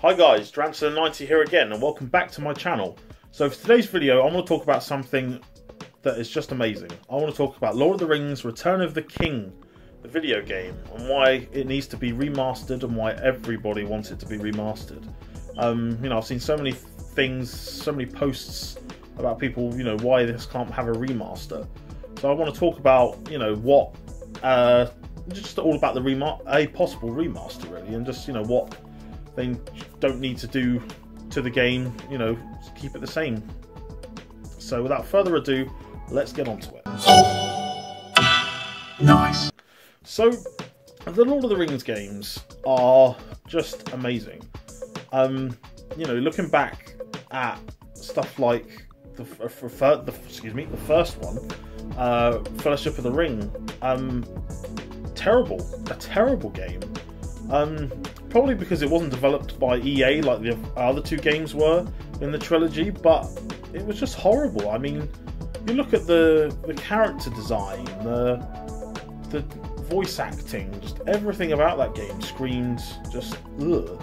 Hi guys, Drancer90 here again and welcome back to my channel. So for today's video I want to talk about something that is just amazing. I want to talk about Lord of the Rings Return of the King, the video game, and why it needs to be remastered and why everybody wants it to be remastered. I've seen so many things, so many posts about people, why this can't have a remaster. So I want to talk about, what, just all about a possible remaster really, and just, what they don't need to do to the game, to keep it the same. So without further ado, let's get on to it. Nice. So the Lord of the Rings games are just amazing. Looking back at stuff like the first one, Fellowship of the Ring, a terrible game. Probably because it wasn't developed by EA like the other two games were in the trilogy, but it was just horrible. I mean, you look at the character design, the voice acting, just everything about that game screamed just ugh.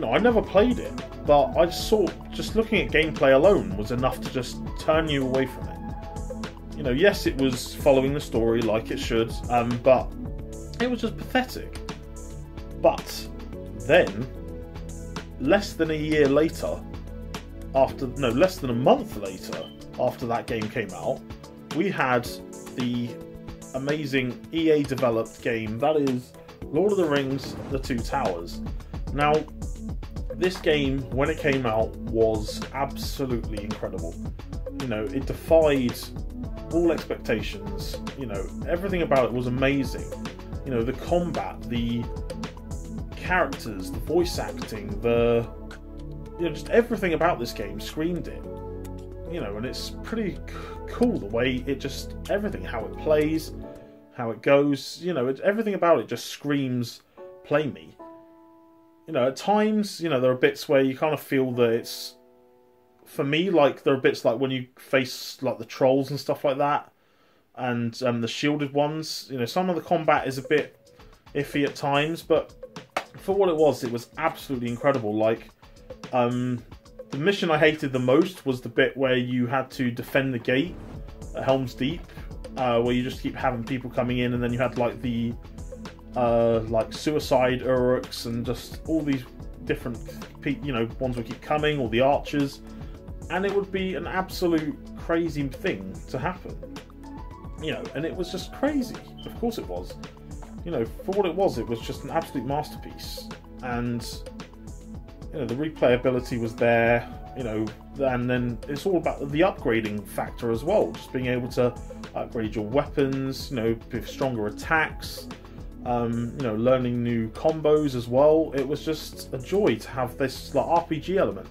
I never played it, but I just saw, just looking at gameplay alone was enough to just turn you away from it. Yes, it was following the story like it should, but it was just pathetic. But then, less than a month later, after that game came out, we had the amazing EA developed game that is Lord of the Rings: The Two Towers. Now, this game, when it came out, was absolutely incredible. It defied all expectations. Everything about it was amazing. The combat, the characters, the voice acting, just everything about this game screamed it. And it's pretty cool the way it just, everything, how it plays, how it goes, everything about it just screams play me. At times, there are bits where you kind of feel that it's, for me, like there are bits like when you face like the trolls and stuff like that, and the shielded ones, some of the combat is a bit iffy at times, but for what it was absolutely incredible. Like, the mission I hated the most was the bit where you had to defend the gate at Helm's Deep, where you just keep having people coming in, and then you had like the suicide Uruks and just all these different ones would keep coming, or the archers, and it would be an absolute crazy thing to happen. And it was just crazy. Of course it was. For what it was just an absolute masterpiece. And, the replayability was there, and then it's all about the upgrading factor as well. Just being able to upgrade your weapons, with stronger attacks, learning new combos as well. It was just a joy to have this RPG element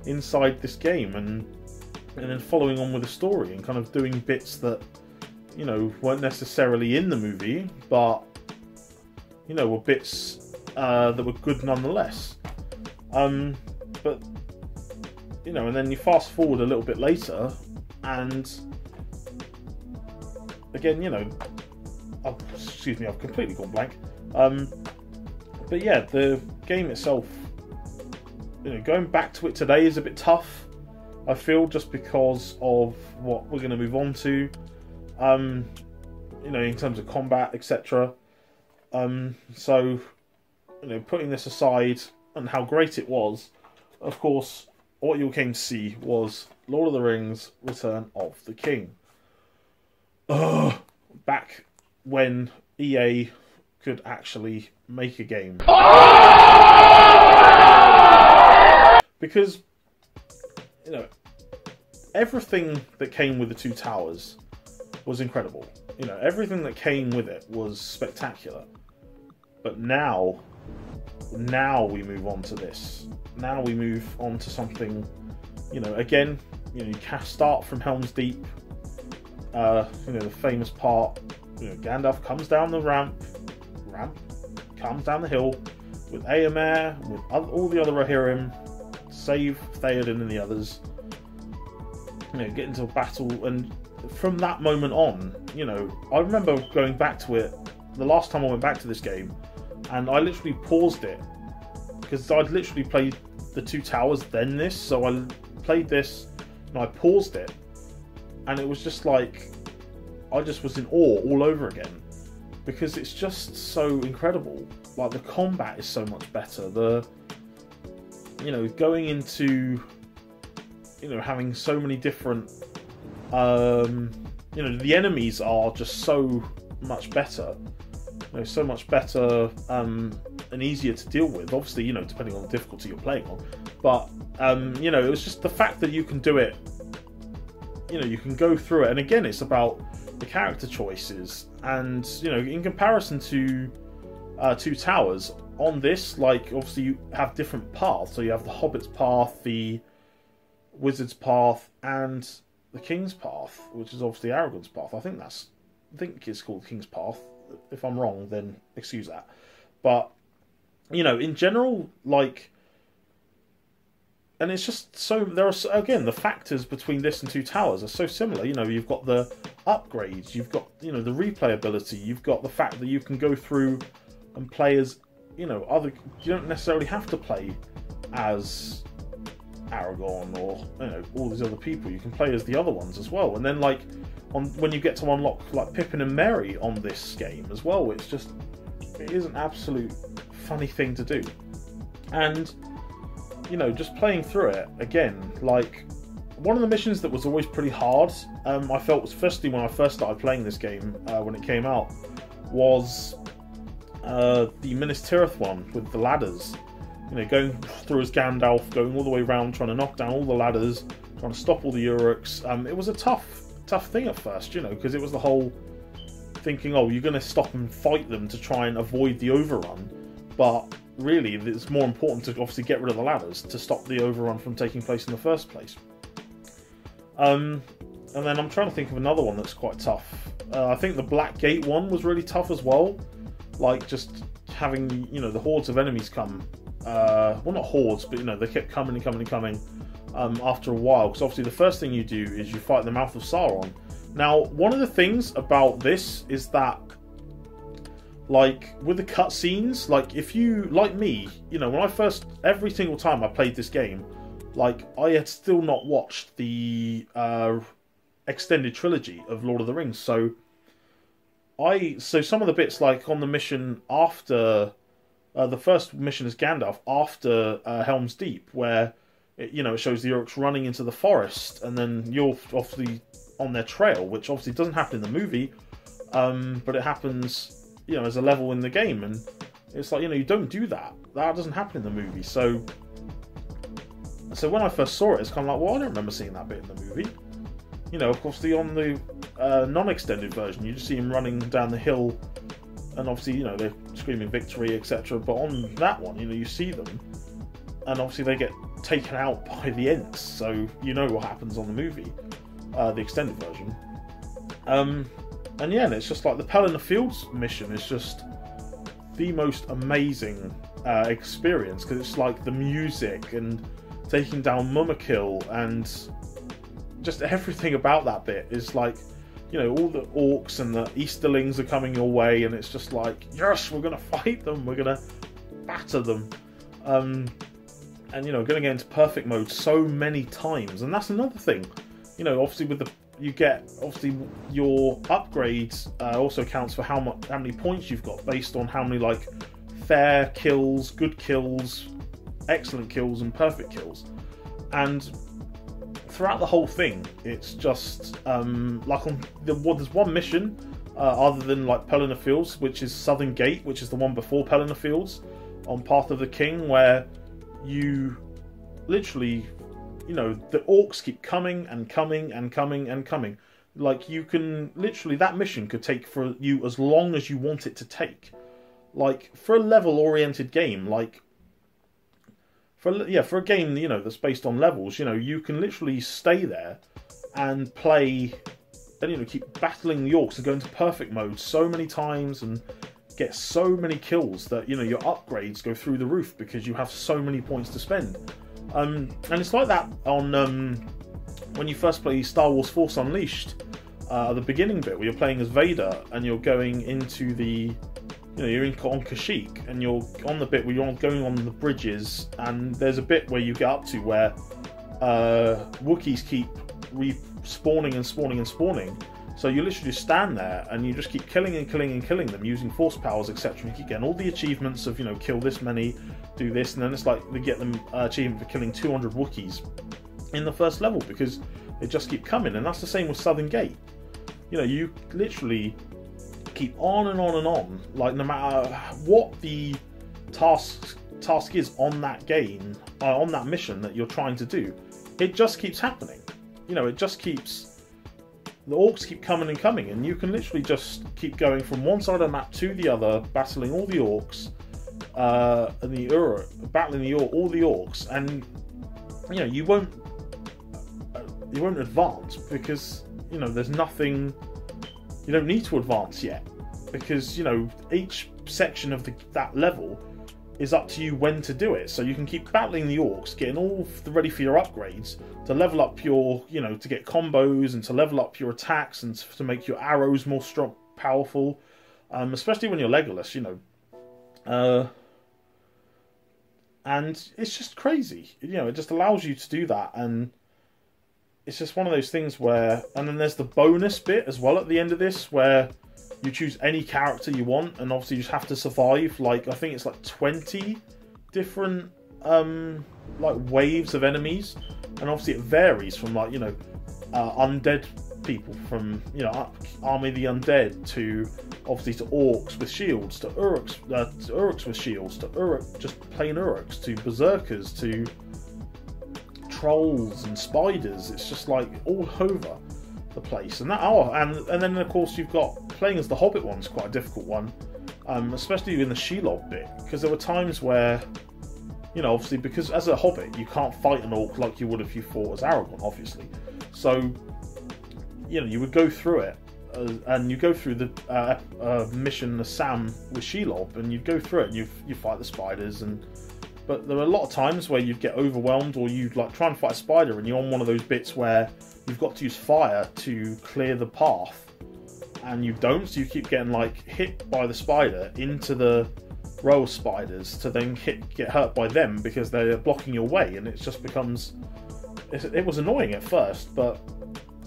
inside this game, and then following on with the story and kind of doing bits that, weren't necessarily in the movie, but were bits that were good nonetheless. But and then you fast forward a little bit later, and again, I've completely gone blank. But yeah, the game itself, going back to it today is a bit tough, I feel, just because of what we're going to move on to, in terms of combat, etc. So, putting this aside and how great it was, of course, what you came to see was Lord of the Rings Return of the King. Back when EA could actually make a game. Because, everything that came with the Two Towers was incredible. Everything that came with it was spectacular. But now we move on to this. Now we move on to something, again, you can start from Helm's Deep. The famous part, Gandalf comes down the ramp, comes down the hill with Éomer, with all the other Rohirrim, save Theoden and the others, get into a battle, and from that moment on, I remember going back to it, the last time I went back to this game, and I literally paused it because I'd literally played the Two Towers then this, so I played this and I paused it, and it was just like I just was in awe all over again, because it's just so incredible. Like, the combat is so much better. The, you know, going into, you know, having so many different, you know, the enemies are just so much better. You know, so much better and easier to deal with. Obviously, you know, depending on the difficulty you're playing on. But, you know, it was just the fact that you can do it, you know, you can go through it. And again, it's about the character choices. And, you know, in comparison to Two Towers, on this, like, obviously you have different paths. So you have the Hobbit's path, the Wizard's path, and the King's path, which is obviously Aragorn's path. I think it's called King's path. If I'm wrong, then excuse that. But, you know, in general, like, and it's just so, there are, again, the factors between this and Two Towers are so similar. You know, you've got the upgrades, you've got, you know, the replayability, you've got the fact that you can go through and play as, you know, you don't necessarily have to play as Aragorn or, you know, all these other people. You can play as the other ones as well. And then, like, when you get to unlock, like, Pippin and Merry on this game as well, it is an absolute funny thing to do. And, you know, just playing through it again, like, one of the missions that was always pretty hard, I felt, was firstly when I first started playing this game, when it came out, was the Minas Tirith one with the ladders. You know, going through as Gandalf, going all the way around, trying to knock down all the ladders, trying to stop all the Uruks. It was a tough thing at first, you know, because it was the whole thinking, oh, you're going to stop and fight them to try and avoid the overrun, but really it's more important to obviously get rid of the ladders to stop the overrun from taking place in the first place. And then I'm trying to think of another one that's quite tough. I think the Black Gate one was really tough as well, like just having, you know, the hordes of enemies come, well, not hordes, but, you know, they kept coming and coming and coming. After a while, because obviously the first thing you do is you fight the Mouth of Sauron. Now, one of the things about this is that, like, with the cutscenes, like, if you, like me, you know, when every single time I played this game, like, I had still not watched the extended trilogy of Lord of the Rings, so some of the bits, like, on the mission after, the first mission is Gandalf, after Helm's Deep, where you know, it shows the Uruks running into the forest, and then you're obviously on their trail, which obviously doesn't happen in the movie, but it happens, you know, as a level in the game, and it's like, you know, you don't do that. That doesn't happen in the movie. So when I first saw it, it's kind of like, well, I don't remember seeing that bit in the movie. You know, of course, on the non-extended version, you just see him running down the hill, and obviously, you know, they're screaming victory, etc. But on that one, you know, you see them, and obviously they get taken out by the Ents, so you know what happens on the movie, the extended version. And yeah, and it's just like the Pelennor Fields mission is just the most amazing experience, because it's like the music and taking down Mumakil and just everything about that bit is like, you know, all the orcs and the Easterlings are coming your way, and it's just like, yes, we're gonna fight them, we're gonna batter them. And, you know, going to get into perfect mode so many times. And that's another thing. You know, obviously obviously your upgrades also counts for how many points you've got, based on how many, like, fair kills, good kills, excellent kills, and perfect kills. And throughout the whole thing, it's just, like, there's one mission, other than, like, Pelennor Fields, which is Southern Gate, which is the one before Pelennor Fields, on Path of the King, where you literally, you know, the orcs keep coming and coming and coming and coming. Like, you can literally, that mission could take for you as long as you want it to take. Like, for a level-oriented game, like, for a game, you know, that's based on levels, you know, you can literally stay there and play, and, you know, keep battling the orcs and go into perfect mode so many times and get so many kills that, you know, your upgrades go through the roof because you have so many points to spend. And it's like that on when you first play Star Wars Force Unleashed, the beginning bit where you're playing as Vader and you're going into the you know, you're on Kashyyyk, and you're on the bit where you're going on the bridges, and there's a bit where you get up to where Wookiees keep respawning and spawning and spawning. So you literally just stand there and you just keep killing and killing and killing them using force powers, etc. You keep getting all the achievements of, you know, kill this many, do this, and then it's like they get them achievement for killing 200 Wookiees in the first level because they just keep coming. And that's the same with Southern Gate. You know, you literally keep on and on and on, like no matter what the task is on that game, on that mission that you're trying to do, it just keeps happening. You know, it just keeps, the orcs keep coming and coming, and you can literally just keep going from one side of the map to the other, battling all the orcs, and the battling all the orcs, and you know, you won't advance because, you know, there's nothing. You don't need to advance yet because, you know, each section of that level is up to you when to do it. So you can keep battling the orcs, getting all ready for your upgrades to level up your, you know, to get combos and to level up your attacks and to make your arrows more strong, powerful. Especially when you're Legolas, you know. And it's just crazy. You know, it just allows you to do that, and it's just one of those things where, and then there's the bonus bit as well at the end of this where you choose any character you want, and obviously you just have to survive, like, I think it's like 20 different like waves of enemies, and obviously it varies from, like, you know, undead people, from, you know, Army of the Undead, to obviously to orcs with shields, to Uruks with shields, to just plain Uruks, to berserkers, to trolls and spiders. It's just like all over the place. And that, and then of course you've got playing as the Hobbit one's quite a difficult one, especially in the Shelob bit, because there were times where, you know, obviously because as a Hobbit you can't fight an orc like you would if you fought as Aragorn, obviously. So, you know, you would go through it, and you go through the mission the Sam with Shelob, and you'd go through it and you fight the spiders, and but there were a lot of times where you'd get overwhelmed, or you'd like try and fight a spider and you're on one of those bits where you've got to use fire to clear the path, and you don't, so you keep getting like hit by the spider into the row of spiders to then get hurt by them because they're blocking your way, and it just becomes, it was annoying at first, but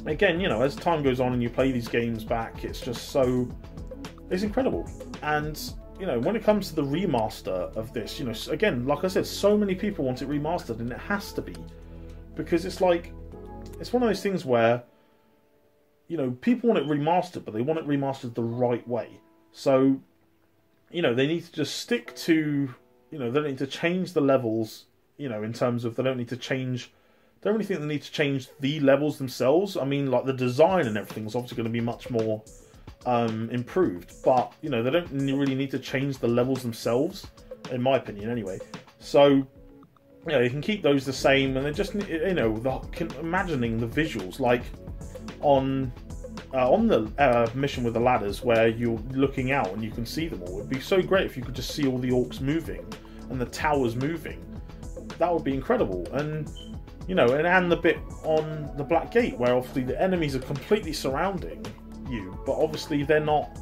again, you know, as time goes on and you play these games back, it's just so, it's incredible. And you know, when it comes to the remaster of this, you know, again, like I said, so many people want it remastered, and it has to be, because it's like, it's one of those things where, you know, people want it remastered, but they want it remastered the right way. So, you know, they need to just stick to, you know, they don't need to change the levels, you know, in terms of, they don't need to change, don't really think they need to change the levels themselves. I mean, like, the design and everything is obviously going to be much more improved, but, you know, they don't really need to change the levels themselves, in my opinion anyway. So, you know, you can keep those the same, and then just, you know, imagining the visuals, like on the mission with the ladders where you're looking out and you can see them all. It'd be so great if you could just see all the orcs moving and the towers moving. That would be incredible. And, you know, and the bit on the Black Gate where obviously the enemies are completely surrounding you, but obviously they're not,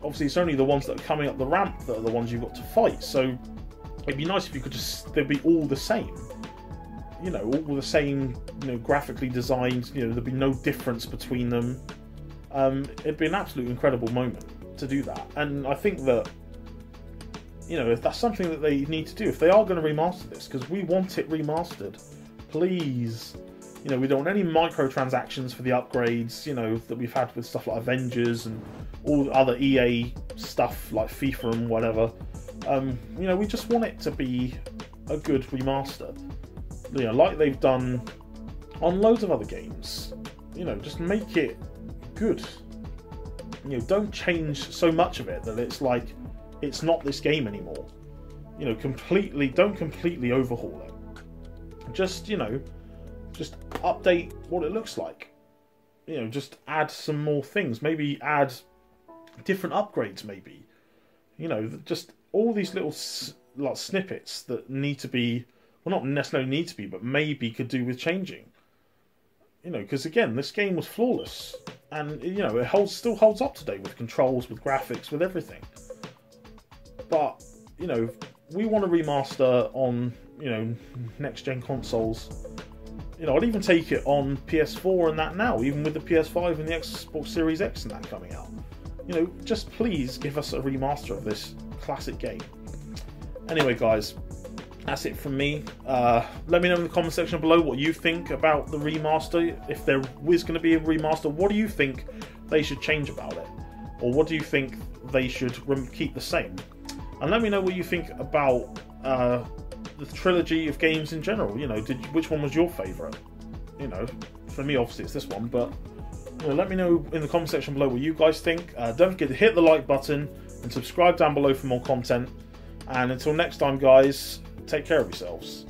obviously it's only the ones that are coming up the ramp that are the ones you've got to fight. So it'd be nice if you could just, they'd be all the same, you know, all the same, you know, graphically designed, you know, there'd be no difference between them. It'd be an absolutely incredible moment to do that. And I think that, you know, if that's something that they need to do, if they are going to remaster this, because we want it remastered, please. You know, we don't want any microtransactions for the upgrades, you know, that we've had with stuff like Avengers and all the other EA stuff like FIFA and whatever. You know, we just want it to be a good remaster. You know, like they've done on loads of other games. You know, just make it good. You know, don't change so much of it that it's like, it's not this game anymore. You know, don't completely overhaul it. Just, you know, just update what it looks like. You know, just add some more things. Maybe add different upgrades, maybe. You know, just all these little like snippets that need to be, well, not necessarily need to be, but maybe could do with changing. You know, because again, this game was flawless. And, you know, it still holds up today with controls, with graphics, with everything. but you know, we want a remaster on, you know, next gen consoles. You know, I'd even take it on PS4 and that now, even with the PS5 and the Xbox Series X and that coming out. You know, just please give us a remaster of this classic game. Anyway, guys, that's it from me. Let me know in the comment section below what you think about the remaster. If there is going to be a remaster, what do you think they should change about it? Or what do you think they should keep the same? And let me know what you think about the trilogy of games in general. You know, which one was your favourite? You know, for me, obviously, it's this one, but you know, let me know in the comment section below what you guys think. Don't forget to hit the like button and subscribe down below for more content. And until next time, guys, take care of yourselves.